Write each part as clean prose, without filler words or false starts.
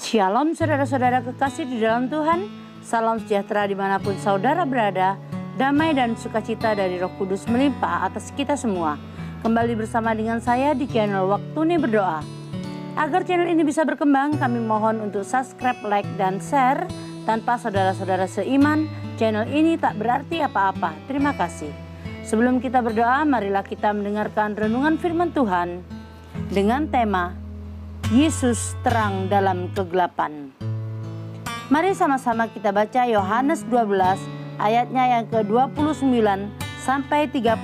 Shalom saudara-saudara kekasih di dalam Tuhan. Salam sejahtera dimanapun saudara berada. Damai dan sukacita dari Roh Kudus melimpah atas kita semua. Kembali bersama dengan saya di channel Waktu Nih Berdoa. Agar channel ini bisa berkembang, kami mohon untuk subscribe, like, dan share. Tanpa saudara-saudara seiman, channel ini tak berarti apa-apa. Terima kasih. Sebelum kita berdoa, marilah kita mendengarkan renungan firman Tuhan dengan tema Yesus terang dalam kegelapan. Mari sama-sama kita baca Yohanes 12 ayatnya yang ke-29 sampai 36.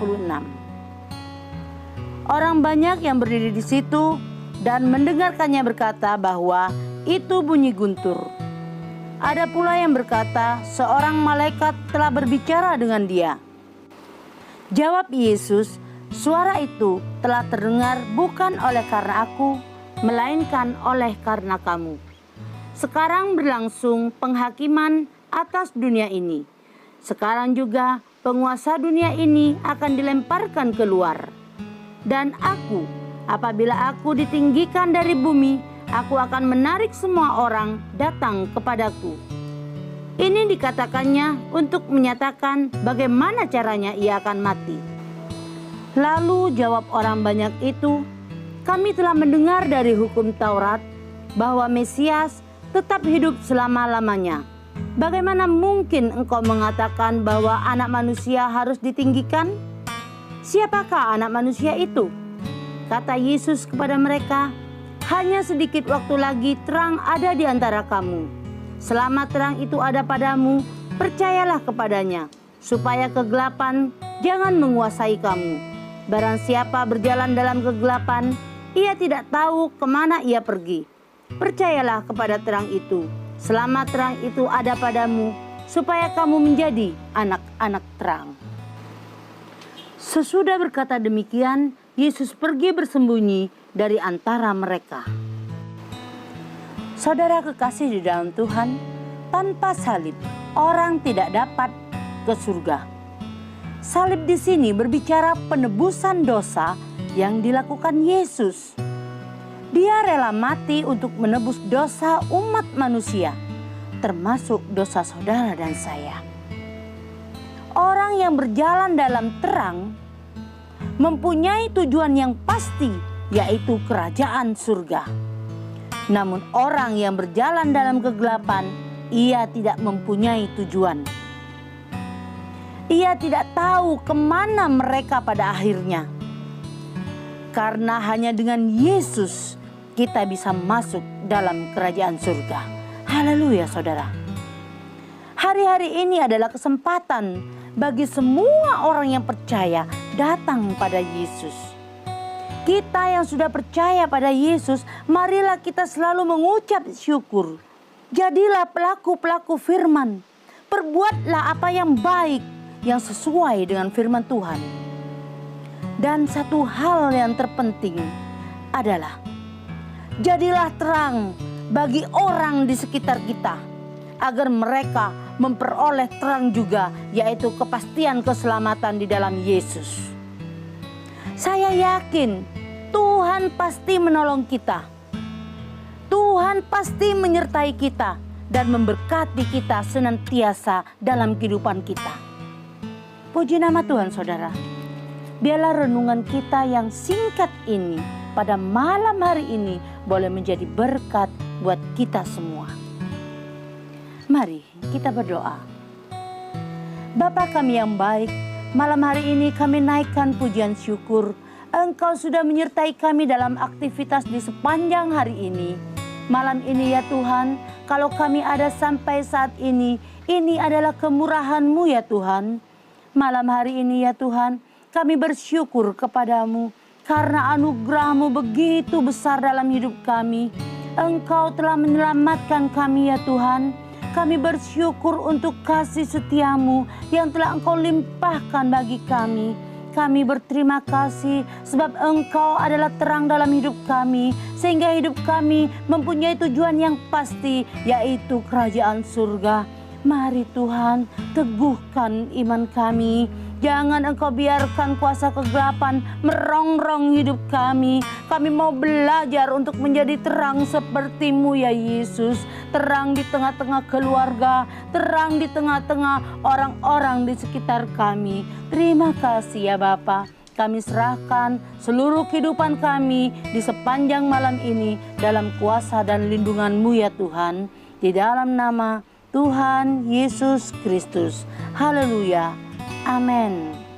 Orang banyak yang berdiri di situ dan mendengarkannya berkata bahwa itu bunyi guntur. Ada pula yang berkata seorang malaikat telah berbicara dengan dia. Jawab Yesus, suara itu telah terdengar bukan oleh karena aku, melainkan oleh karena kamu. Sekarang berlangsung penghakiman atas dunia ini. Sekarang juga penguasa dunia ini akan dilemparkan keluar. Dan aku, apabila aku ditinggikan dari bumi, aku akan menarik semua orang datang kepadaku. Ini dikatakannya untuk menyatakan bagaimana caranya ia akan mati. Lalu jawab orang banyak itu, kami telah mendengar dari hukum Taurat bahwa Mesias tetap hidup selama-lamanya. Bagaimana mungkin engkau mengatakan bahwa anak manusia harus ditinggikan? Siapakah anak manusia itu? Kata Yesus kepada mereka, hanya sedikit waktu lagi terang ada di antara kamu. Selama terang itu ada padamu, percayalah kepadanya, supaya kegelapan jangan menguasai kamu. Barang siapa berjalan dalam kegelapan, ia tidak tahu kemana ia pergi. Percayalah kepada terang itu, selama terang itu ada padamu, supaya kamu menjadi anak-anak terang. Sesudah berkata demikian, Yesus pergi bersembunyi dari antara mereka. Saudara kekasih di dalam Tuhan, tanpa salib orang tidak dapat ke surga. Salib di sini berbicara penebusan dosa yang dilakukan Yesus. Dia rela mati untuk menebus dosa umat manusia, termasuk dosa saudara dan saya. Orang yang berjalan dalam terang mempunyai tujuan yang pasti, yaitu kerajaan surga. Namun orang yang berjalan dalam kegelapan, ia tidak mempunyai tujuan. Ia tidak tahu kemana mereka pada akhirnya. Karena hanya dengan Yesus kita bisa masuk dalam kerajaan surga. Haleluya saudara. Hari-hari ini adalah kesempatan bagi semua orang yang percaya datang pada Yesus. Kita yang sudah percaya pada Yesus, marilah kita selalu mengucap syukur. Jadilah pelaku-pelaku firman. Perbuatlah apa yang baik, yang sesuai dengan firman Tuhan. Dan satu hal yang terpenting adalah jadilah terang bagi orang di sekitar kita, agar mereka memperoleh terang juga, yaitu kepastian keselamatan di dalam Yesus. Saya yakin Tuhan pasti menolong kita. Tuhan pasti menyertai kita dan memberkati kita senantiasa dalam kehidupan kita. Puji nama Tuhan saudara. Biarlah renungan kita yang singkat ini pada malam hari ini boleh menjadi berkat buat kita semua. Mari kita berdoa. Bapa kami yang baik, malam hari ini kami naikkan pujian syukur. Engkau sudah menyertai kami dalam aktivitas di sepanjang hari ini. Malam ini ya Tuhan, kalau kami ada sampai saat ini adalah kemurahan-Mu ya Tuhan. Malam hari ini ya Tuhan, kami bersyukur kepadamu karena anugerah-Mu begitu besar dalam hidup kami. Engkau telah menyelamatkan kami ya Tuhan. Kami bersyukur untuk kasih setia-Mu yang telah Engkau limpahkan bagi kami. Kami berterima kasih sebab Engkau adalah terang dalam hidup kami, sehingga hidup kami mempunyai tujuan yang pasti, yaitu kerajaan surga. Mari Tuhan, teguhkan iman kami. Jangan Engkau biarkan kuasa kegelapan merongrong hidup kami. Kami mau belajar untuk menjadi terang seperti-Mu ya Yesus. Terang di tengah-tengah keluarga, terang di tengah-tengah orang-orang di sekitar kami. Terima kasih ya Bapa. Kami serahkan seluruh kehidupan kami di sepanjang malam ini dalam kuasa dan lindungan-Mu ya Tuhan. Di dalam nama Tuhan Yesus Kristus. Haleluya. Amin.